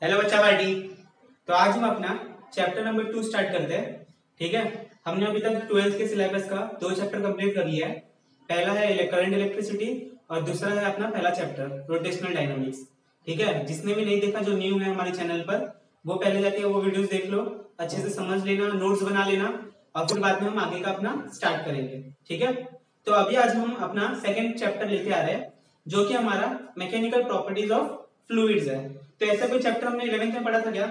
Hello बच्चा party. तो आज हम अपना चैप्टर नंबर 2 स्टार्ट करते हैं। ठीक है, हमने अभी तक 12th के सिलेबस का 2 चैप्टर कंप्लीट कर लिया है। पहला है करंट इलेक्ट्रिसिटी और दूसरा है अपना पहला चैप्टर रोटेशनल डायनामिक्स। ठीक है, जिसने भी नहीं देखा, जो न्यू है हमारे चैनल पर, वो पहले जाके वो वीडियोस देख लो, अच्छे से समझ लेना, नोट्स बना लेना और फिर बाद में हम आगे का अपना स्टार्ट करेंगे। ठीक है, तो अभी आज हम अपना सेकेंड चैप्टर लेके आ रहे हैं, जो कि हमारा मैकेनिकल प्रॉपर्टीज ऑफ फ्लूइड्स है। तो ऐसा कोई चैप्टर हमने 11th में पढ़ा था क्या?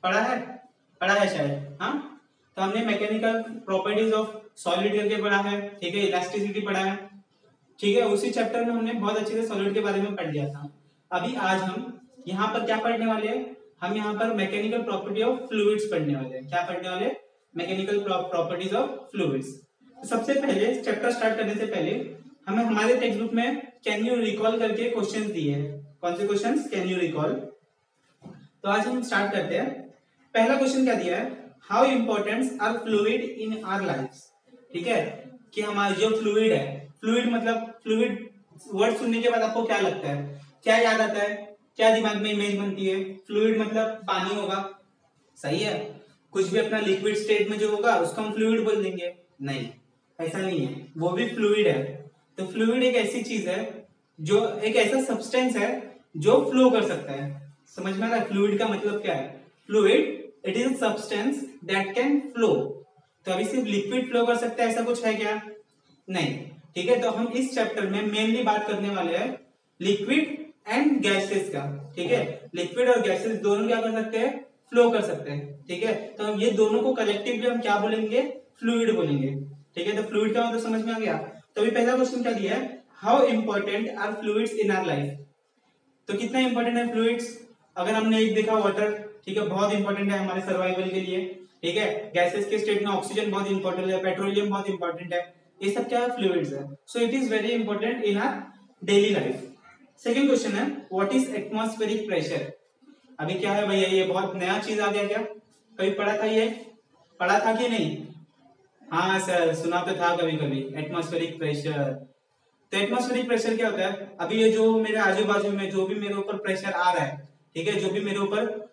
पढ़ा है शायद। हाँ, तो हमने मैकेनिकल प्रॉपर्टीज ऑफ सॉलिड करके पढ़ा है। ठीक है, इलास्टिसिटी पढ़ा है। ठीक है, उसी चैप्टर में हमने बहुत अच्छे से सॉलिड के बारे में पढ़ लिया था। अभी आज हम यहाँ पर क्या पढ़ने वाले हैं? हम यहाँ पर मैकेनिकल प्रॉपर्टी ऑफ फ्लूइड्स पढ़ने वाले हैं। क्या पढ़ने वाले? Mechanical properties of fluids. तो सबसे पहले चैप्टर स्टार्ट करने से पहले हमें हमारे टेक्स्ट बुक में कैन यू रिकॉल करके क्वेश्चंस दिए हैं। कौन से क्वेश्चंस? Can you recall. तो आज हम स्टार्ट करते हैं। पहला क्वेश्चन क्या दिया है? How important are fluid in our lives. ठीक है, कि हमारा जो फ्लूइड है, फ्लूइड मतलब फ्लूइड वर्ड सुनने के बाद आपको क्या लगता है, क्या याद आता है, क्या दिमाग में इमेज बनती है? फ्लूइड मतलब पानी होगा, सही है। कुछ भी अपना लिक्विड स्टेट में जो होगा उसको हम फ्लूइड बोल देंगे। नहीं, ऐसा नहीं है, वो भी फ्लूइड है। तो फ्लूइड एक ऐसी चीज है, जो एक ऐसा सब्सटेंस है जो फ्लो कर सकता है। समझ में आ रहा है फ्लूइड का मतलब क्या है? Fluid it is substance that can flow. तो अभी सिर्फ लिक्विड फ्लो कर सकता है, ऐसा कुछ है क्या? नहीं। ठीक है, तो हम इस चैप्टर में मेनली बात करने वाले हैं लिक्विड एंड गैसेस का। ठीक है, लिक्विड और गैसेस दोनों क्या कर सकते हैं? फ्लो कर सकते हैं। ठीक है, तो हम ये दोनों को कलेक्टिवली हम क्या बोलेंगे? फ्लूइड बोलेंगे। ठीक है, तो फ्लूइड का मतलब समझ में आ गया। तो अभी पहला क्वेश्चन क्या दिया है? How important are fluids in our life. तो कितना इंपॉर्टेंट है फ्लूइड्स? अगर हमने एक देखा वाटर, ठीक है, बहुत इंपॉर्टेंट है हमारे सर्वाइवल के लिए। ठीक है, गैसेस के स्टेट में ऑक्सीजन बहुत इंपॉर्टेंट है, पेट्रोलियम बहुत इंपॉर्टेंट है। ये सब क्या है? फ्लूइड्स है। So it is very important in our daily life. Second question है व्हाट इज एटमॉस्फेरिक प्रेशर। अभी क्या है भैया, ये बहुत नया चीज आ गया क्या? कभी पढ़ा था ये? पढ़ा था कि नहीं? हाँ सर, सुना तो था कभी कभी एटमॉस्फेरिक प्रेशर। तो एटमॉस्फेरिक प्रेशर क्या होता है? अभी ये जो मेरे आजू बाजू में जो भी मेरे ऊपर प्रेशर आ रहा है, ठीक है, जो भी मेरे ऊपर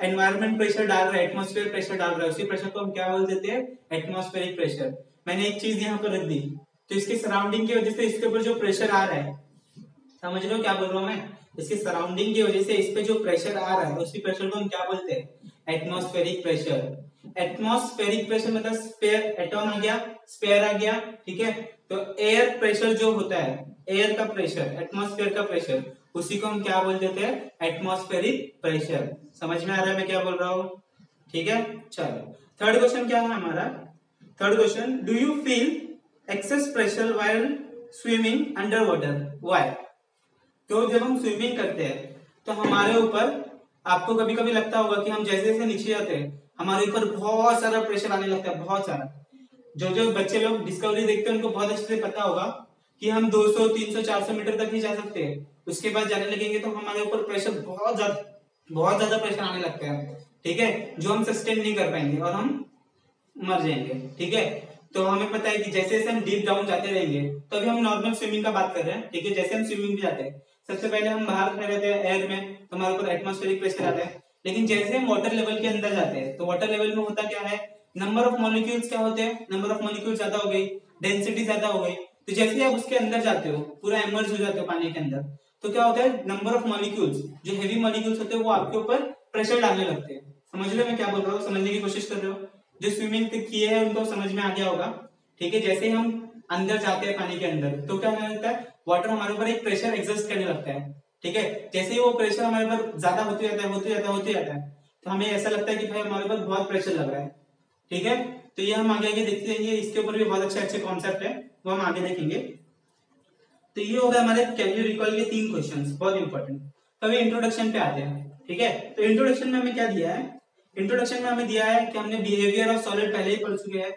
एनवायरमेंट प्रेशर डाल रहा है, एटमॉस्फेयर प्रेशर डाल रहा है, उसी प्रेशर को हम क्या बोल देते हैं? Atmospheric pressure. मैंने एक चीज यहाँ पर रख दी, तो इसके सराउंडिंग की वजह से इसके ऊपर जो प्रेशर आ रहा है, समझ लो क्या बोल रहा हूँ मैं? इसके सराउंडिंग की वजह से इस पे जो प्रेशर आ रहा है, उसी प्रेशर को हम क्या बोलते हैं? Atmospheric pressure. एटमॉस्फेरिक प्रेशर मतलब स्पेयर, एटॉम आ गया, स्पेयर आ गया। ठीक है, तो एयर प्रेशर जो होता है, एयर का प्रेशर, एटमॉस्फेयर का प्रेशर, उसी को हम क्या बोल देते हैं? Atmospheric pressure. समझ में आ रहा है मैं क्या बोल रहा हूँ? ठीक है, चलो थर्ड क्वेश्चन क्या है हमारा? Third question, do you feel excess pressure while swimming under water, why? तो जब हम स्विमिंग करते हैं तो हमारे ऊपर, आपको कभी कभी लगता होगा कि हम जैसे जैसे नीचे जाते हैं हमारे ऊपर बहुत सारा प्रेशर आने लगता है, बहुत सारा। जो जो बच्चे लोग डिस्कवरी देखते हैं उनको बहुत अच्छे से पता होगा कि हम 200, 300, 400 मीटर तक ही जा सकते हैं। उसके बाद जाने लगेंगे तो हमारे ऊपर प्रेशर बहुत ज्यादा प्रेशर आने लगता है। ठीक है, जो हम सस्टेन नहीं कर पाएंगे और हम मर जाएंगे। ठीक है, तो हमें पता है कि जैसे जैसे हम डीप डाउन जाते रहेंगे, तो अभी हम नॉर्मल स्विमिंग का बात कर रहे हैं। ठीक है, जैसे हम स्विमिंग भी जाते हैं, सबसे पहले हम बाहर खड़े रहते हैं एयर में, तो हमारे ऊपर एटमॉस्फेरिक प्रेशर आता है। लेकिन जैसे हम वाटर लेवल के अंदर जाते हैं, तो वाटर लेवल में होता क्या है? नंबर ऑफ मॉलिक्यूल्स क्या होते हैं? नंबर ऑफ मॉलिक्यूल्स ज्यादा हो गई, डेंसिटी ज्यादा हो गई। तो जैसे ही आप उसके अंदर जाते हो, पूरा इमर्ज हो जाते हो पानी के अंदर, तो क्या होता है? नंबर ऑफ मॉलिक्यूल्स, जो हेवी मॉलिक्यूल्स होते हैं, वो आपके ऊपर प्रेशर डालने लगते हैं। समझ लो मैं क्या बोल रहा हूँ? समझने की कोशिश कर रहे हो? जो स्विमिंग किए हैं उनको समझ में आ गया होगा। ठीक है, जैसे हम अंदर जाते हैं पानी के अंदर, तो क्या होने लगता है? वाटर हमारे ऊपर एक प्रेशर एग्जर्ट करने लगता है। ठीक है, जैसे ही वो प्रेशर हमारे ऊपर ज्यादा होते जाता है, होते जाता है, तो हमें ऐसा लगता है कि भाई हमारे ऊपर बहुत प्रेशर लग रहा है। ठीक है, तो ये हम आगे आगे देखते रहेंगे, इसके ऊपर भी बहुत अच्छे अच्छे कॉन्सेप्ट है, वो हम आगे देखेंगे। तो ये होगा हमारे कैन यू रिकॉल के 3 क्वेश्चंस, बहुत इंपॉर्टेंट। तो अभी इंट्रोडक्शन पे आते हैं। ठीक है, तो इंट्रोडक्शन में हमें क्या दिया है? इंट्रोडक्शन में हमें दिया है कि हमने बिहेवियर ऑफ सॉलिड पहले ही पढ़ चुके हैं।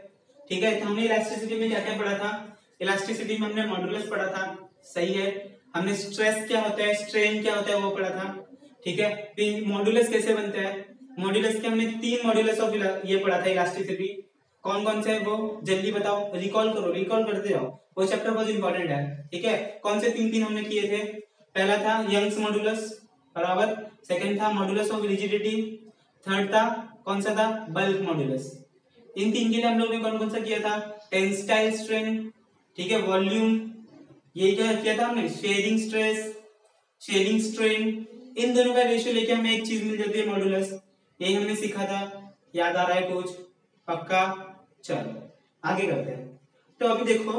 ठीक है, तो हमने इलास्टिसिटी में क्या क्या पढ़ा था? इलास्टिसिटी में हमने मॉडुलस पढ़ा था, सही है। हमने स्ट्रेस क्या होता है, स्ट्रेन क्या होता है, वो पढ़ा था। ठीक है, फिर मॉडुलस कैसे बनता है? मॉडुलस के हमने 3 मॉडुलस ऑफ ये पढ़ा था इलास्टिसिटी। कौन कौन से है वो जल्दी बताओ, रिकॉल करो, रिकॉल करते जाओ, वो चैप्टर बहुत इंपॉर्टेंट है। ठीक है, कौन से 3 हमने किए थे? पहला था यंग्स मॉडुलस, बराबर। सेकंड था मॉड्यूलस ऑफ रिजिडिटी, थर्ड था कौन सा था, बल्क मॉड्यूलस। इन तीन के लिए हम लोग ने कौन कौन सा किया था, टेंसाइल स्ट्रेन, ठीक है, वॉल्यूम, ये क्या किया था हमने, शेयरिंग स्ट्रेस, शेयरिंग स्ट्रेन, इन दोनों का रेशियो लेके हमें एक चीज मिल जाती है मॉड्यूलस। यही हमने सीखा था, याद आ रहा है कुछ, पक्का? चलो आगे करते हैं। तो अभी देखो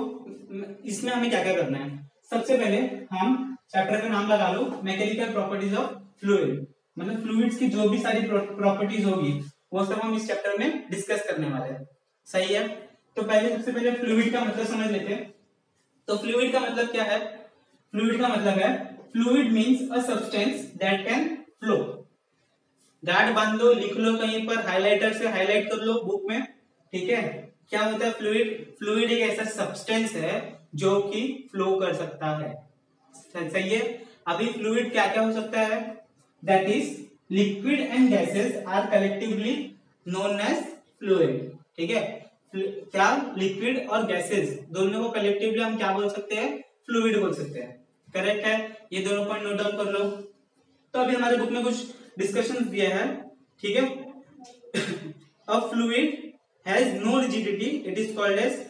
इसमें हमें क्या क्या करना है। सबसे पहले हम चैप्टर का नाम लगा लो, मैकेनिकल प्रॉपर्टीज ऑफ फ्लूइड, मतलब फ्लूइड्स की जो भी सारी प्रॉपर्टीज होगी वो सब हम इस चैप्टर में डिस्कस करने वाले हैं। सही है, तो पहले सबसे पहले फ्लूइड का मतलब समझ लेते हैं। तो फ्लूइड का मतलब क्या है, फ्लूइड का मतलब है, fluid means a substance that can flow. Guard बांध लो, लिख लो कहीं पर, हाइलाइटर से हाईलाइट कर लो बुक में, ठीक है। क्या होता है फ्लूइड, फ्लूइड एक ऐसा सब्सटेंस है जो कि फ्लो कर सकता है। सही है। अभी फ्लूइड क्या क्या हो सकता है, that is liquid and gases are collectively known as fluid, ठीक है। क्या लिक्विड और गैसेस दोनों को कलेक्टिवली हम क्या बोल सकते हैं, फ्लूइड बोल सकते हैं। करेक्ट है, ये दोनों पॉइंट नोट डाउन कर लो। तो अभी हमारे बुक में कुछ डिस्कशन दिया है, ठीक है। A fluid has no rigidity, it is called as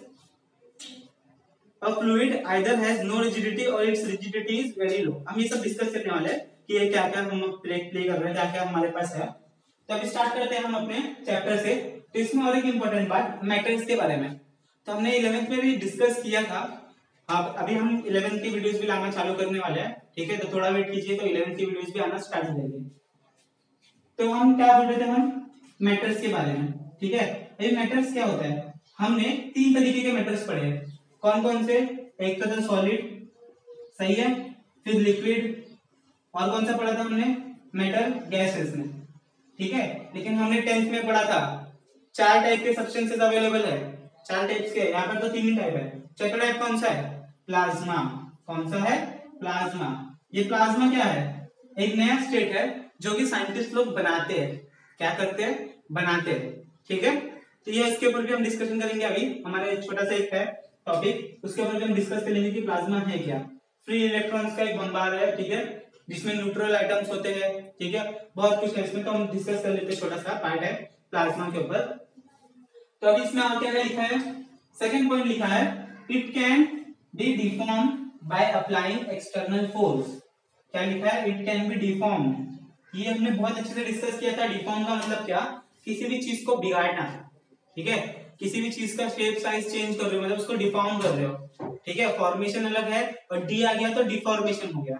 a fluid either has no rigidity or its rigidity is very low। हम ये सब डिस्कस करने वाले हैं कि ये क्या क्या हम प्ले कर रहे हैं, क्या क्या हमारे पास है। तो अभी स्टार्ट करते हैं हम अपने चैप्टर से। तो इसमें और एक इंपॉर्टेंट बात मेटल्स के बारे में, तो हमने 11th में भी डिस्कस किया था। अब अभी हम 11th की वीडियोस भी लाना चालू करने वाले हैं, ठीक है। तो थोड़ा वेट कीजिए, तो 11th की वीडियोस भी आना स्टार्ट हो जाएगी। तो हम क्या बोल रहे थे, हम मेटल्स के बारे में, ठीक है। ये मेटल्स क्या होता है, हमने तीन तरीके के मेटल्स पढ़े हैं। कौन कौन से, एक तो था सॉलिड, सही है, फिर लिक्विड, और कौन सा पढ़ा था हमने, मेटल गैसेस में, ठीक है। लेकिन हमने 10th में पढ़ा था चार टाइप के सब्सटेंसेस अवेलेबल है, चार टाइप्स के, यहाँ पर तो तीन ही टाइप है। चौथा टाइप कौन सा है, प्लाज्मा। कौन सा है, प्लाज्मा। ये प्लाज्मा क्या है, एक नया स्टेट है जो कि साइंटिस्ट लोग बनाते हैं, क्या करते हैं, बनाते हैं, ठीक है। तो ये इसके ऊपर भी हम डिस्कशन करेंगे। अभी हमारे छोटा सा एक है टॉपिक, उसके ऊपर भी हम डिस्कस करेंगे कि प्लाज्मा है क्या। फ्री इलेक्ट्रॉन्स का एक भंडार है, ठीक है, जिसमें न्यूट्रल आइटम्स होते हैं, ठीक है, बहुत कुछ है इसमें, तो हम डिस्कस कर लेते हैं, छोटा सा पार्ट है प्लाज्मा के ऊपर। तो अभी इसमें और क्या लिखा है, सेकंड पॉइंट लिखा है, it can be deform by applying external force. क्या लिखा है, इट कैन बी डिफॉर्म। ये हमने बहुत अच्छे से डिस्कस किया था। डिफॉर्म का मतलब क्या, किसी भी चीज को बिगाड़ना, ठीक है, किसी भी चीज का शेप साइज चेंज कर रहे हो, मतलब उसको डिफॉर्म कर रहे हो, ठीक है। फॉर्मेशन अलग है, और डी आ गया तो डिफॉर्मेशन हो गया।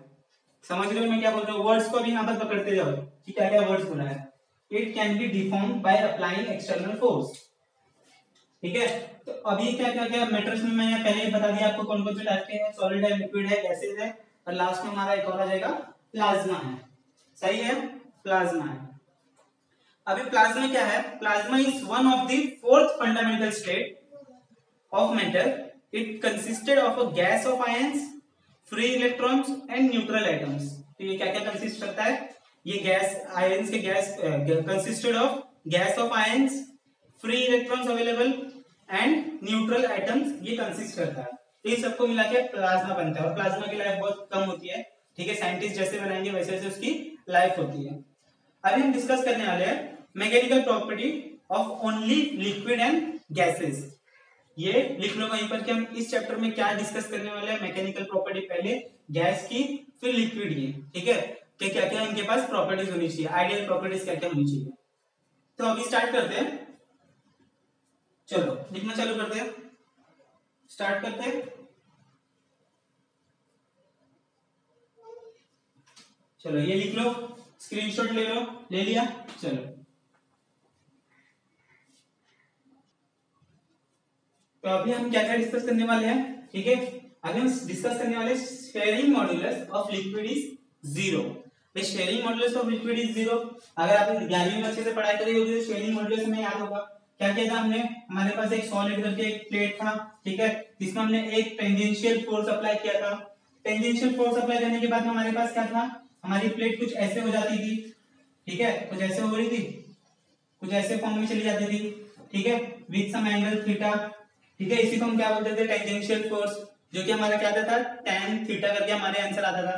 समझ रहे हो मैं क्या बोल रहा हूँ, वर्ड्स को अभी यहाँ पर पकड़ते जाओ कि क्या क्या वर्ड्स बोला है। It can be deform by applying external force, ठीक है। तो अभी क्या क्या क्या मेटल्स में मैंने पहले ही बता दिया आपको कौन कौन से टाइप के हैं, सॉलिड है, लिक्विड है, गैसेज है, और लास्ट में हमारा एक और आ जाएगा प्लाज्मा है। सही है, प्लाज्मा है। अभी प्लाज्मा क्या है, plasma is one of the fourth fundamental state of matter. It consisted of a gas of ions, free electrons and neutral atoms। तो ये क्या क्या कंसिस्ट करता है, ये गैस आयंस के gas consisted of gas off ions, free electrons available and neutral atoms, ये consist करता है। तो ये सबको मिला के प्लाज्मा बनता है, और प्लाज्मा की लाइफ बहुत कम होती है, ठीक है। साइंटिस्ट जैसे बनाएंगे वैसे वैसे उसकी लाइफ होती है। अभी हम डिस्कस करने वाले हैं mechanical property of only liquid and gases. ये लिख लो वहीं पर कि हम इस चैप्टर में क्या डिस्कस करने वाले हैं, मैकेनिकल प्रॉपर्टी पहले गैस की, फिर लिक्विड की, ठीक है, कि क्या क्या इनके पास प्रॉपर्टीज होनी चाहिए, आइडियल प्रॉपर्टीज क्या क्या होनी चाहिए। तो अभी स्टार्ट करते हैं, चलो लिखना चालू करते हैं, स्टार्ट करते हैं। चलो ये लिख लो, स्क्रीनशॉट ले लो, ले लिया, चलो। तो अभी हम क्या क्या डिस्कस करने वाले हैं, ठीक है। अभी हम डिस्कस करने वाले shearing modulus of liquid is zero. भाई shearing modulus of liquid is zero, अगर आप 11वीं में अच्छे से पढ़ाई करी होगी तो शेयरिंग मॉड्यूलस में याद होगा क्या किया था हमने। हमारे पास एक सॉलिड करके एक प्लेट था, ठीक है, जिसमें हमने एक टेंजेंशियल फोर्स अप्लाई किया था। टेंजेंशियल फोर्स अप्लाई करने के बाद हमारे पास क्या था, हमारी प्लेट कुछ ऐसे हो जाती थी, ठीक है, कुछ ऐसे हो रही थी, कुछ ऐसे फॉर्म में चली जाती थी, ठीक है, विद सम एंगल थीटा, ठीक है। इसी को हम क्या बोलते थे, टेंजेंशियल फोर्स, जो कि हमारा क्या आता था, tan थीटा करके हमारे आंसर आता था।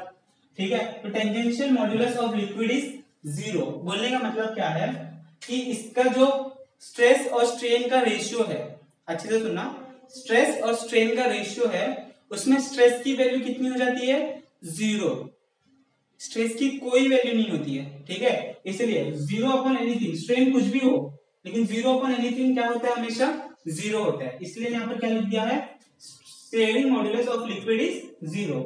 ठीक है। तो tangential modulus of liquid is 0। बोलने का मतलब क्या है कि इसका जो स्ट्रेस और स्ट्रेन का रेशियो है, अच्छे से सुनना, स्ट्रेस और स्ट्रेन का रेशियो है, उसमें स्ट्रेस की वैल्यू कितनी हो जाती है? 0। स्ट्रेस की कोई वैल्यू नहीं होती है, ठीक है। इसलिए 0 अपॉन एनीथिंग, स्ट्रेन कुछ भी हो लेकिन 0 अपॉन एनीथिंग क्या होता है? हमेशा 0 होता है। इसलिए यहाँ पर क्या लिख दिया है? Sharing modulus of liquid is 0,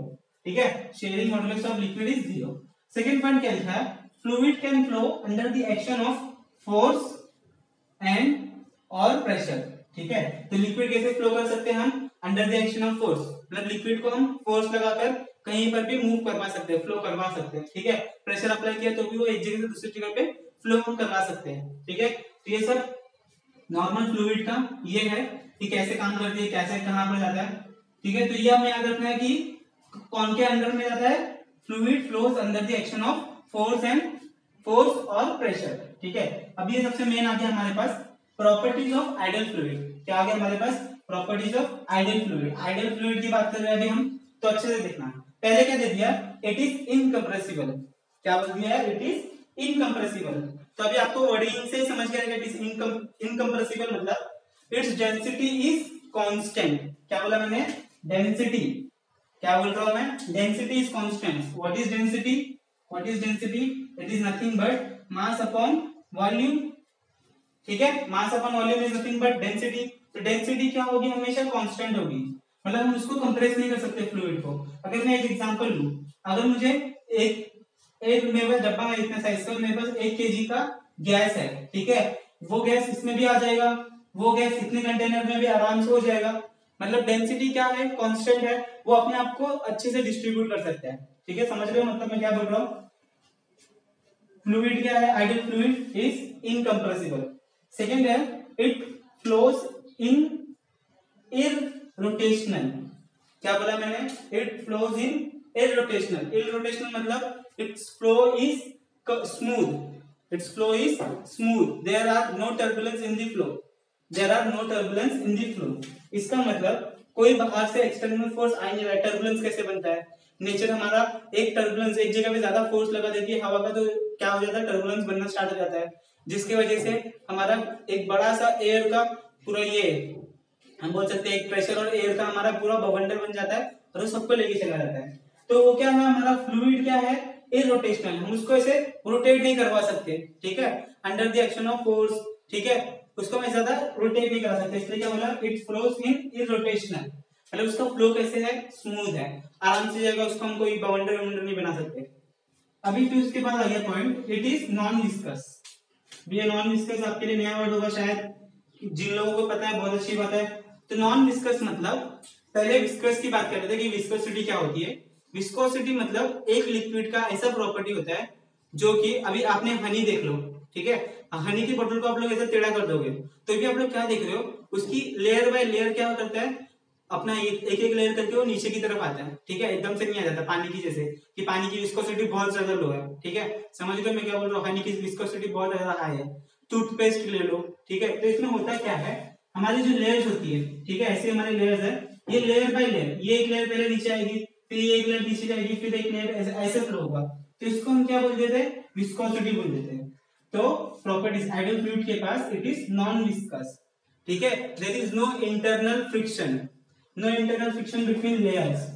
ठीक है। Sharing modulus of liquid is 0। Second point क्या लिखा है? Fluid can flow under the action of force and और प्रेशर, ठीक है। तो लिक्विड कैसे फ्लो कर सकते हैं हम? Under the action of force, मतलब लिक्विड को हम फोर्स लगाकर कहीं पर भी मूव करवा सकते हैं, फ्लो करवा सकते हैं, ठीक है। प्रेशर अप्लाई किया तो भी वो एक जगह से दूसरी जगह पे फ्लो हम करवा सकते हैं, ठीक है। तो ये सब नॉर्मल फ्लूइड का ये है कि कैसे काम करती है, कैसे कहां पर जाता है, ठीक है। तो ये हमें याद रखना है कि कौन के अंडर में जाता है? Fluid flows under the action of force और प्रेशर, ठीक है। अब ये सबसे मेन आ गया हमारे पास प्रॉपर्टीज ऑफ आइडियल फ्लूइड। क्या आ गया हमारे पास? Properties of ideal fluid. Ideal fluid की बात कर रहे हैं अभी हम, तो अच्छे से देखना। पहले क्या दे दिया? It is incompressible. क्या बोल दिया है? It is incompressible. तो अभी आपको वर्डिंग से समझ गया इट इज इनकंप्रेसिबल मतलब इट्स डेंसिटी इज कांस्टेंट। क्या बोला मैंने? डेंसिटी। क्या बोल रहा हूं मैं? Density is constant. What is density? What is density? It is nothing but mass upon volume, ठीक है। Mass upon volume is nothing but density. तो डेंसिटी क्या होगी? हमेशा कांस्टेंट होगी, मतलब हम उसको कंप्रेस नहीं कर सकते फ्लूइड को। अगर मैं एक एग्जांपल लूं, अगर मुझे एक मेरे पास डब्बा है इतना साइज का, मेरे पास 1 kg का गैस है, ठीक है। वो गैस इसमें भी आ जाएगा, वो गैस इतने कंटेनर में भी आराम से हो जाएगा। मतलब डेंसिटी क्या है? कांस्टेंट है, वो अपने आप को अच्छे से डिस्ट्रीब्यूट कर सकता है, ठीक है। समझ रहे हो मतलब मैं क्या बोल रहा हूँ? फ्लूइड क्या है? Ideal fluid is incompressible. Second है इट फ्लोज इन इररोटेशनल। क्या बोला मैंने? It flows in irrotational. Irrotational मतलब its flow is smooth. Its flow is smooth. There are no turbulence in the flow. There are no turbulence in the flow. इसका मतलब कोई बाहर से external force आ नहीं रहा है। टर्बुलेंस कैसे बनता है? नेचर हमारा एक टर्बुलेंस एक जगह पे ज्यादा फोर्स लगा देती है हवा का, तो क्या हो जाता है? टर्बुलेंस बनना स्टार्ट हो जाता है, जिसकी वजह से हमारा एक बड़ा सा एयर का पूरा ये हम बोल सकते हैं एक प्रेशर और एयर का हमारा पूरा बवंडर बन जाता है और वो सबको लेके चला जाता है। तो वो क्या है? हमारा फ्लूइड क्या है? इररोटेशनल। हम उसको ऐसे रोटेट नहीं करवा सकते, ठीक है, under the action of force, ठीक है। उसको मैं ज्यादा रोटेट नहीं करा सकते, इसलिए क्या बोला? It flows in irrotational. मतलब उसका फ्लो कैसे है? स्मूथ है, आराम से जाएगा, उसको हम कोई बवंडर नहीं बना सकते। अभी फिर उसके बाद आ गया point, it is non viscous. ये नॉन विस्कस आपके लिए नया वर्ड होगा शायद, जिन लोगों को पता है बहुत अच्छी बात है। तो नॉन विस्कस मतलब, पहले विस्कस की बात कर रहे थे कि विस्कोसिटी क्या होती है। विस्कोसिटी मतलब एक लिक्विड का ऐसा प्रॉपर्टी होता है जो कि अभी आपने हनी देख लो, ठीक है। हनी की बोतल को आप लोग ऐसे टेढ़ा कर दोगे तो भी आप लोग क्या देख रहे हो? उसकी लेयर बाय लेयर क्या करता है? अपना एक एक लेयर करके वो नीचे की तरफ आता है, ठीक है। एकदम से नहीं आ जाता पानी की जैसे, कि पानी की विस्कोसिटी बहुत ज्यादा लो है, ठीक है। समझ लो मैं क्या बोल रहा हूँ? हनी की विस्कोसिटी बहुत ज्यादा हाई है। टूथपेस्ट ले लो, ठीक है। तो इसमें होता क्या है? हमारी जो लेयर्स होती है, ठीक है, ऐसे हमारे लेयर्स है, ये लेयर बाय लेयर, ये एक लेयर पहले नीचे आएगी, फिर ये एक लेयर नीचे जाएगी, फिर एक लेयर ऐसे फ्लो होगा। तो इसको हम क्या बोल देते हैं? विस्कोसिटी बोल देते हैं। तो प्रॉपर्टीज आइडियल फ्लूइड के पास इट इज नॉन विस्कस, ठीक है। There is no internal friction, no internal friction between layers,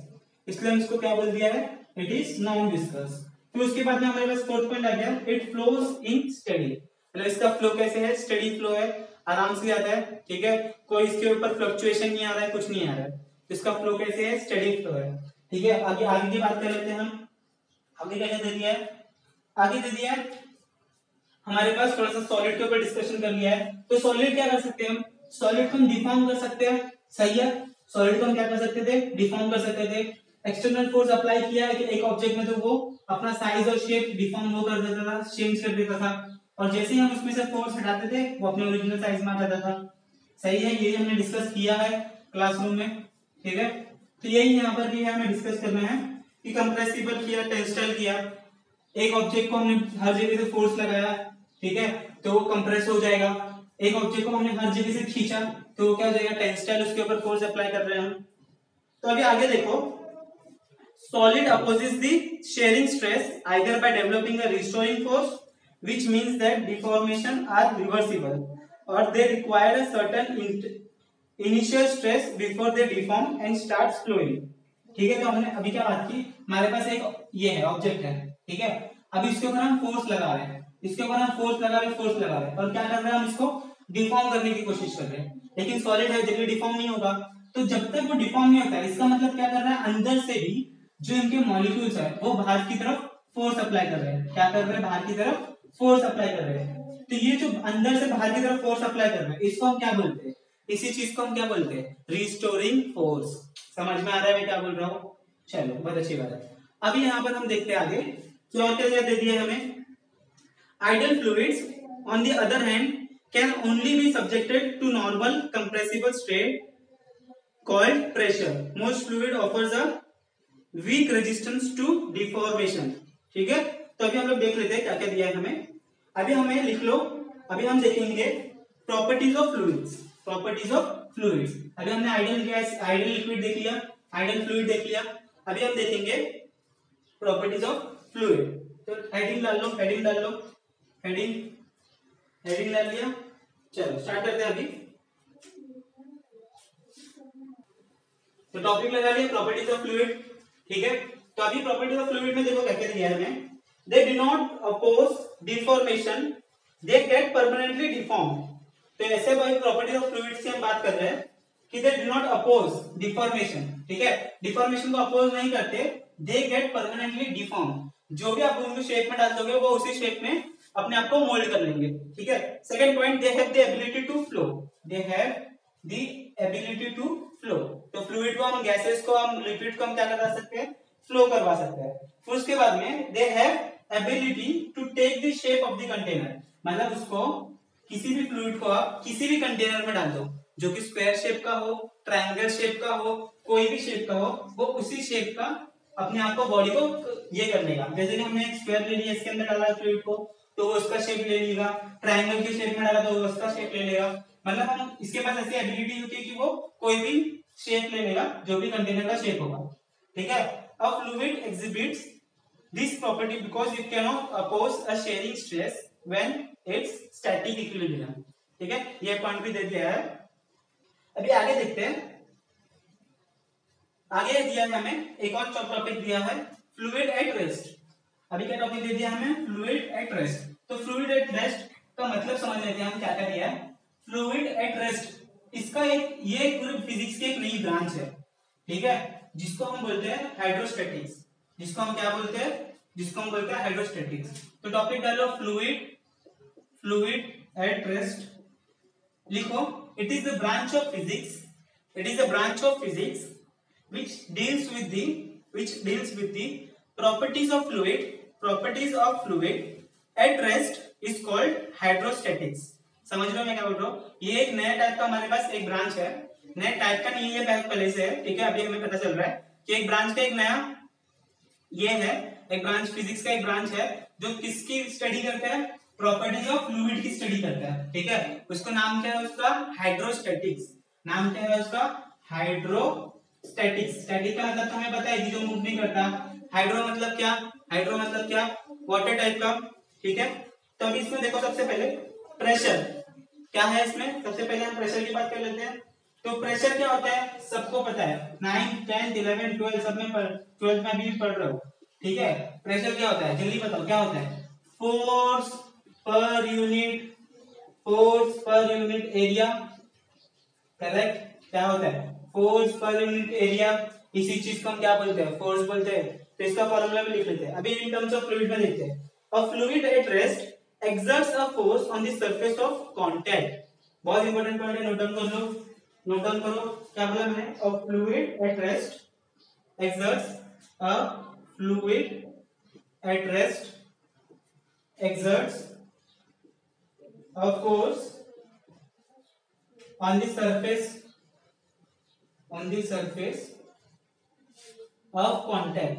इसलिए हम इसको क्या बोल दिया है? It is non viscous. फिर उसके बाद में हमारे पास फोर्थ पॉइंट आ गया, इट फ्लोज इन स्टेडी। मतलब इसका फ्लो कैसे है? स्टेडी फ्लो है, आराम से आता है, ठीक है। कोई इसके ऊपर फ्लक्चुएशन नहीं आ रहा है, कुछ नहीं आ रहा है। इसका फ्लो कैसे है? स्टेडी फ्लो है, ठीक है। आगे आगे की बात कर लेते हैं हम। आगे क्या दे दिया है? आगे दे दिया है हमारे पास थोड़ा सा सॉलिड के ऊपर डिस्कशन कर लिया है। तो सॉलिड क्या कर सकते हैं हम? सॉलिड को हम डिफॉर्म कर सकते हैं, सही है। सॉलिड को हम क्या कर सकते थे? डिफॉर्म कर सकते थे। एक्सटर्नल फोर्स अप्लाई किया है कि एक ऑब्जेक्ट में, तो वो अपना साइज और शेप डिफॉर्म वो कर देता था, चेंज कर देता था, और जैसे ही हम उसमें से फोर्स हटाते थे वो अपने ओरिजिनल साइज में आ जाता था, सही है। ये हमने डिस्कस किया है क्लासरूम में, ठीक है। तो यही यहाँ पर भी हमें डिस्कस करना है कि कंप्रेसिबल किया, टेंसाइल किया, एक ऑब्जेक्ट को हमने हर जगह से फोर्स लगाया, ठीक है, तो वो कंप्रेस हो जाएगा। एक ऑब्जेक्ट को हमने हर जगह से खींचा तो वो क्या हो जाएगा? टेंसाइल, उसके ऊपर फोर्स अप्लाई कर रहे हैं हम। तो अभी आगे देखो, solid opposes the shearing stress either by developing a restoring force, which means that deformation are reversible, or they require a certain initial stress before they deform and starts flowing. ठीक है, तो हमने अभी क्या बात की, हमारे पास एक ये है ऑब्जेक्ट है, ठीक है, अब इसके ऊपर हम फोर्स लगा रहे हैं, इसके ऊपर हम फोर्स लगा रहे हैं और क्या कर रहे हैं, हम इसको डिफॉर्म करने की कोशिश कर रहे हैं, लेकिन सॉलिड है, जब डिफॉर्म नहीं होगा, तो जब तक वो डिफॉर्म नहीं होता है, इसका मतलब क्या कर रहा है, अंदर से भी जो इनके मॉलिक्यूल्स है वो बाहर की तरफ फोर्स अप्लाई कर रहे हैं, क्या कर रहे हैं, बाहर की तरफ फोर्स अप्लाई कर रहे हैं। तो ये जो अंदर से बाहर की तरफ फोर्स अप्लाई कर रहे हैं, इसको हम क्या बोलते हैं, इसी चीज को हम क्या बोलते हैं, रिस्टोरिंग फोर्स। समझ में आ रहा है मैं क्या बोल रहा हूँ? चलो, बहुत अच्छी बात है। अभी यहाँ पर हम देखते हैं आगे, तो और क्या दे दिया हमें, idle fluids on the other hand can only be subjected to normal compressible state called pressure. Most fluid offers a weak resistance to deformation. ठीक है, तो अभी हम लोग देख लेते हैं क्या क्या दिया है हमें। अभी हमें लिख लो, अभी हम देखेंगे properties of fluids, properties of fluids. अभी हमने आइडियल गैस, आइडियल लिक्विड देख लिया, आइडियल फ्लूइड देख लिया, अभी हम देखेंगे प्रॉपर्टीज ऑफ फ्लूइड। तो हेडिंग डाल लो, हेडिंग डाल लो, हेडिंग, हेडिंग डाल लिया, चलो स्टार्ट करते हैं अभी। तो टॉपिक लगा लिया प्रॉपर्टीज ऑफ फ्लूइड, ठीक है। तो अभी प्रॉपर्टीज ऑफ फ्लूइड में देखो क्या क्या दिया है हमें, they do not oppose deformation, they get permanently deform. तो ऐसे प्रॉपर्टीज ऑफ फ्लूइड से हम बात कर रहे हैं कि they do not oppose deformation, ठीक है, डिफॉर्मेशन को अपोज नहीं करते, दे गेट परमानेंटली डिफॉर्म। जो भी आप उनको शेप में डाल दोगे वो उसी शेप में अपने आप को मोल्ड कर लेंगे, ठीक है। Second point, they have the ability to flow, they have the ability to flow. तो फ्लूइड को हम, गैसेस को हम, लिक्विड को हम क्या करवा सकते हैं, फ्लो करवा सकते हैं। फिर उसके बाद में they have ability to take the shape of the container, मतलब उसको किसी भी फ्लूइड को आप किसी भी कंटेनर में डाल दो, जो कि स्क्वायर शेप का हो, ट्रायंगल शेप का हो, कोई भी शेप का हो, वो उसी शेप का अपने आप को, बॉडी को ये कर लेगा। जैसे कि हमने एक स्क्वायर ले लिया, इसके अंदर डाला फ्लूइड को, तो वो उसका शेप ले लेगा, ट्रायंगल के शेप में डाला तो वो उसका शेप ले लेगा, मतलब हम, इसके पास ऐसी एबिलिटी होती है कि वो कोई भी शेप ले लेगा जो भी कंटेनर का शेप होगा, ठीक है। A fluid exhibits this property because it can not oppose a shearing stress when it's static equilibrium, ठीक है, ये पॉइंट भी दे दिया है। अभी आगे देखते हैं, आगे दिया है हमें एक और टॉपिक दिया है, फ्लूइड एट रेस्ट। अभी क्या टॉपिक दे दिया हमें, फ्लूइड एट रेस्ट। तो फ्लूइड एट रेस्ट का मतलब समझ लेते हैं हम क्या क्या दिया है। फ्लूइड एट रेस्ट, इसका एक, ये पूरी फिजिक्स की एक नई ब्रांच है, ठीक है, जिसको हम बोलते हैं हाइड्रोस्टैटिक्स, जिसको हम क्या बोलते हैं, जिसको हम बोलते हैं हाइड्रोस्टैटिक्स। तो टॉपिक डालो फ्लूइड, फ्लूइड एट रेस्ट, लिखो, it is the branch of physics, it is the branch of physics which deals with the properties of fluid at rest is called hydrostatics। समझ रहे हो मैं क्या बोल रहा हूँ? ये एक नया टाइप का हमारे पास एक ब्रांच है, नया टाइप का नहीं है, पहले से है, ठीक है, अभी हमें पता चल रहा है कि एक ब्रांच का एक नया ये है, एक ब्रांच, फिजिक्स का एक ब्रांच है जो किसकी स्टडी करता है, प्रॉपर्टीज ऑफ फ्लूइड की स्टडी करता है, ठीक है। उसका नाम क्या है, उसका हाइड्रोस्टैटिक्स, नाम क्या है उसका, हाइड्रोस्टैटिक्स। स्टैटिक का मतलब तो हमें पता है कि जो मूव नहीं करता, हाइड्रो मतलब क्या, हाइड्रो मतलब क्या, वाटर टाइप का, ठीक है। तो अभी इसमें देखो, सबसे पहले प्रेशर क्या है, इसमें सबसे पहले हम प्रेशर की बात कर लेते हैं। तो प्रेशर क्या होता है, सबको पता है, 9, 10, 11, 12 सब में, 12 में भी पढ़ रहे हो, ठीक है। प्रेशर क्या होता है, जल्दी बताओ क्या होता है, फोर्स पर यूनिट, फोर्स पर यूनिट एरिया, करेक्ट, क्या होता है, फोर्स पर यूनिट एरिया, इसी चीज को हम क्या बोलते हैं, फोर्स बोलते हैं। तो इसका फॉर्मूला भी लिख लेते हैं। अभी इन टर्म्स ऑफ फ्लूइड में देखते हैं, अ fluid at rest exerts a force on the surface of contact. बहुत इंपॉर्टेंट पॉइंट है, नोट डाउन कर लो, नोट डाउन करो, क्या बोला मैंने, अ fluid at rest exerts, a fluid at rest exerts a force on the surface of contact,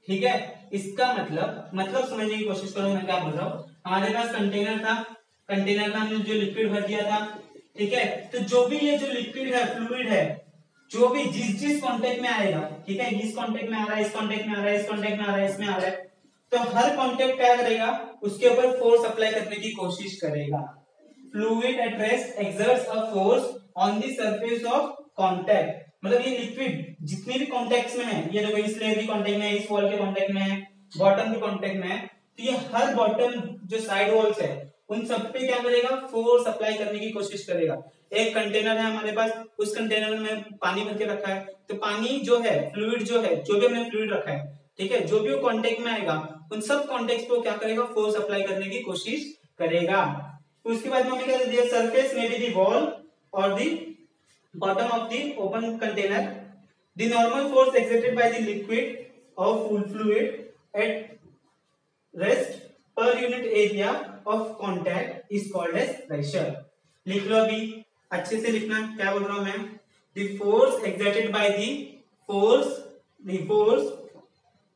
ठीक है। इसका मतलब समझने की कोशिश करो मैं क्या बोल रहा हूँ। हमारे पास कंटेनर था, कंटेनर में हमने जो लिक्विड भर दिया था, ठीक है। तो जो भी ये जो लिक्विड है, फ्लूइड है, जो भी जिस जिस कॉन्टेक्ट में आएगा, ठीक है, इस कॉन्टेक्ट में आ रहा है, इस कॉन्टेक्ट में आ रहा है, इस कॉन्टेक्ट में आ रहा है, इसमें आ रहा है, तो हर कॉन्टेक्ट क्या करेगा, उसके ऊपर फोर्स अप्लाई करने की कोशिश करेगा। Fluid at rest exerts a force on the surface of contact, मतलब ये लिक्विड जितने भी कॉन्टैक्ट्स में है, ये देखो इस लेयर की कॉन्टैक्ट में है, इस वॉल के कॉन्टैक्ट में है, बॉटम के कॉन्टैक्ट में है, तो ये हर बॉटम जो साइड वॉल्स है उन सब पे क्या करेगा, फोर्स अप्लाई करने की कोशिश करेगा। एक कंटेनर है हमारे पास, उस कंटेनर में पानी भर के रखा है, तो पानी जो है, फ्लूइड जो है, जो भी हमने फ्लूइड रखा है, ठीक है, जो भी वो कांटेक्ट में आएगा उन सब कॉन्टेक्ट्स पे क्या करेगा, फोर्स अप्लाई करने की कोशिश करेगा। उसके बाद में हमें क्या दे दिया, सरफेस में बी द वॉल और the bottom of the open container, the normal force exerted by the liquid और फ्लूइड एट रेस्ट पर unit area of contact is called as pressure. लिख लो अभी, अच्छे से लिखना, क्या बोल रहा हूं मैं, the force exerted by the force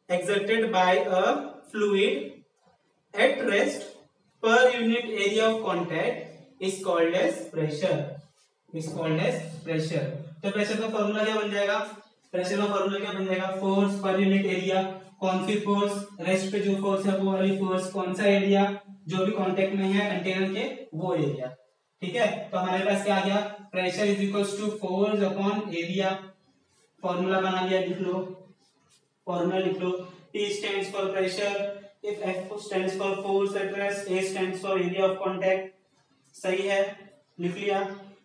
exerted by a fluid at rest per unit area of contact is called as pressure, is called as pressure। तो प्रेशर का फॉर्मूला क्या बन जाएगा, प्रेशर का फॉर्मूला क्या बन जाएगा, फोर्स पर यूनिट एरिया, कौन सी फोर्स, रेस्ट पे जो फोर्स है वो वाली फोर्स, कौन सा एरिया, जो भी कांटेक्ट में है कंटेनर के वो एरिया, ठीक है। तो हमारे पास क्या आ गया, pressure is equals to force upon area, formula बना लिया, लिख लो, फॉर्मूला लिख लो, P stands for pressure, if F stands for force at rest, A stands for area of contact, सही है, लिख लिया।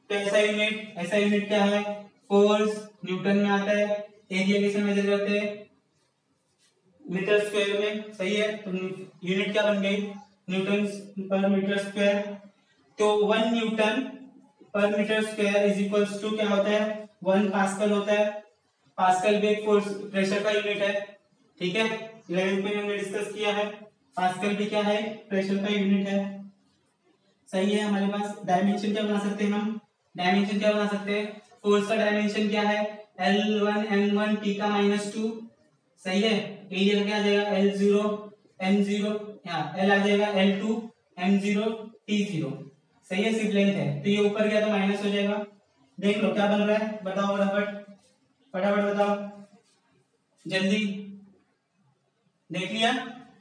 तो ऐसा यूनिट क्या है, फोर्स न्यूटन में आता है, एरिया कैसे मेजर करते हैं, मीटर स्क्वायर में, सही है। तो यूनिट क्या बन गई, न्यूटन पर मीटर स्क्वायर, तो 1 न्यूटन पर metre square is equals to क्या होता है, 1 पास्कल होता है। पास्कल भी एक फोर्स प्रेशर का यूनिट है, ठीक है, 11th में हमने डिस्कस किया है। पास्कल भी क्या है, प्रेशर का यूनिट है, सही है। हमारे पास डायमेंशन क्या बना सकते हैं हम, डायमेंशन क्या बना सकते हैं, फोर्स का डायमेंशन क्या है, L1 M1 T का -2, सही है। एरिया का क्या आ जाएगा, L0 M0, यहाँ L आ जाएगा L2 M0 T0, सही है, सिर्फ लेंथ है, तो ये ऊपर गया तो माइनस हो जाएगा। देख लो क्या बन रहा है, बताओ फटाफट, फटाफट बताओ जल्दी, देख लिया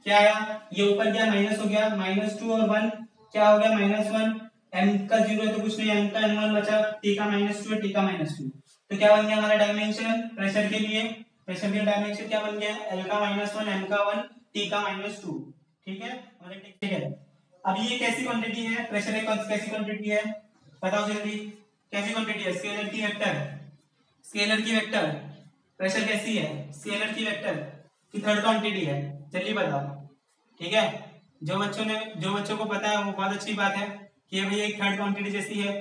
क्या आया, ये ऊपर गया माइनस हो गया, -2 और 1 क्या हो गया, -1, m का 0 है तो कुछ नहीं, m का m1 बचा, t का -2 है, t का -2, तो क्या बन गया हमारा डायमेंशन प्रेशर के लिए, प्रेशर के डायमेंशन क्या बन गया, l का -1, m का 1, t का -2, ठीक है। और ठीक है, अब ये कैसी क्वांटिटी है, प्रेशर एक कैसी क्वांटिटी है, बताओ जल्दी, कैसी क्वांटिटी है, स्केलर की वेक्टर, स्केलर की वेक्टर, प्रेशर कैसी है, स्केलर की वेक्टर की थर्ड क्वांटिटी है, जल्दी बताओ, ठीक है। जो बच्चों को पता है वो बहुत अच्छी बात है कि ये भैया एक थर्ड क्वांटिटी जैसी है,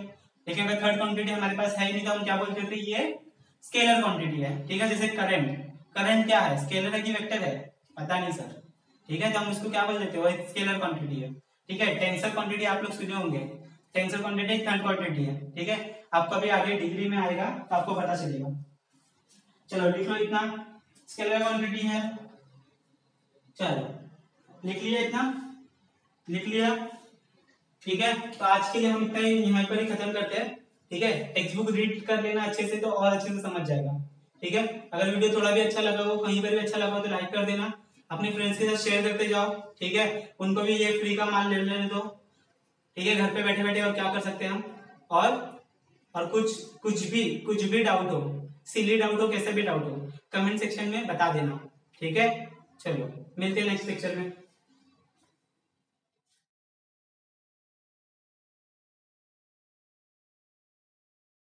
लेकिन अगर थर्ड क्वांटिटी हमारे पास है ही नहीं तो हम क्या बोलते थे, ये स्केलर क्वांटिटी है, ठीक है। जैसे करंट, करंट क्या है, स्केलर है कि वेक्टर है, पता नहीं सर, ठीक है, तो हम उसको क्या बोल देते हैं, स्केलर क्वांटिटी है, ठीक है। टेंसर क्वांटिटी आप लोग सुने होंगे, टेंसर क्वांटिटी थर्ड क्वांटिटी है, ठीक है। आपका भी आगे डिग्री में आएगा तो आपको पता चलेगा। चलो लिख लो, इतना स्केलर क्वांटिटी है, चलो लिख लिया, इतना लिख लिया, ठीक है। तो आज के लिए हम इतना ही यहाँ पर ही खत्म करते हैं, ठीक है। टेक्स्ट बुक रीड कर लेना अच्छे से तो और अच्छे से समझ जाएगा, ठीक है। अगर वीडियो थोड़ा भी अच्छा लगा हो, कहीं पर भी अच्छा लगा हो तो लाइक कर देना, अपने फ्रेंड्स के साथ शेयर करते जाओ, ठीक है। उनको भी ये फ्री का माल ले लेने दो, ठीक है। घर पे बैठे बैठे और क्या कर सकते हैं हम, और कुछ भी डाउट हो, सिली डाउट हो, कैसे भी डाउट हो, कमेंट सेक्शन में बता देना, ठीक है। चलो मिलते हैं नेक्स्ट लेक्चर में।